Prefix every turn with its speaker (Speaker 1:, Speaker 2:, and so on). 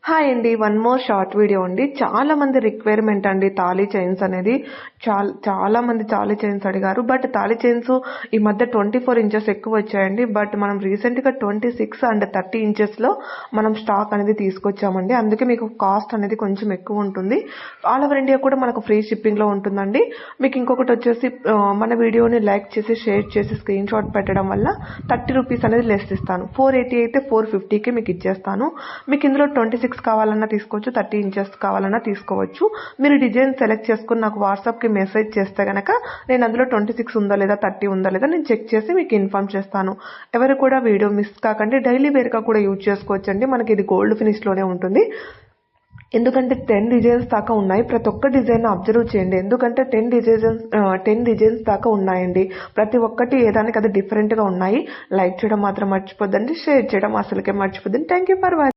Speaker 1: Hi అండి. One more short video అండి. చాలా మంది రిక్వైర్మెంట్ అండి తాళీ చైన్స్ అనేది. చాలా మంది తాళీ చైన్స్ అడిగారు. బట్ తాళీ చైన్స్ ఈ మధ్య 24 ఇంచెస్ ఎక్కువ వచ్చాయండి. బట్ మనం రీసెంట్గా 26 అండ్ 30 ఇంచెస్లో మనం స్టాక్ అనేది తీసుకొచ్చామండి. అందుకే మీకు కాస్ట్ అనేది కొంచెం ఎక్కువ ఉంటుంది. ఆల్ ఓవర్ ఇండియా కూడా మనకు ఫ్రీ షిప్పింగ్లో ఉంటుందండి. మీకు ఇంకొకటి వచ్చేసి మన వీడియోని లైక్ చేసి షేర్ చేసి స్క్రీన్ షాట్ పెట్టడం వల్ల 30 రూపీస్ అనేది లెస్ ఇస్తాను. 480 అయితే 450కి మీకు ఇచ్చేస్తాను. మీకు ఇందులో 26 కావాలన్నా తీసుకోవచ్చు, 30 ఇంచెస్ కావాలన్నా తీసుకోవచ్చు. మీరు డిజైన్ సెలెక్ట్ చేసుకుని నాకు వాట్సాప్కి మెసేజ్ చేస్తే కనుక నేను అందులో 26 ఉందా లేదా 30 ఉందా లేదా నేను చెక్ చేసి మీకు ఇన్ఫార్మ్ చేస్తాను. ఎవరు కూడా వీడియో మిస్ కాకండి. డైలీ వేర్గా కూడా యూజ్ చేసుకోవచ్చు అండి. మనకి ఇది గోల్డ్ ఫినిష్లోనే ఉంటుంది. ఎందుకంటే 10 డిజైన్స్ దాకా ఉన్నాయి. ప్రతి ఒక్క డిజైన్ అబ్జర్వ్ చేయండి. ఎందుకంటే 10 డిజైన్స్ దాకా ఉన్నాయండి. ప్రతి ఒక్కటి ఏదానికి అది డిఫరెంట్గా ఉన్నాయి. లైక్ చేయడం మాత్రం మర్చిపోద్దండి. షేర్ చేయడం అసలుకే మర్చిపోద్దండి. Thank you for watching.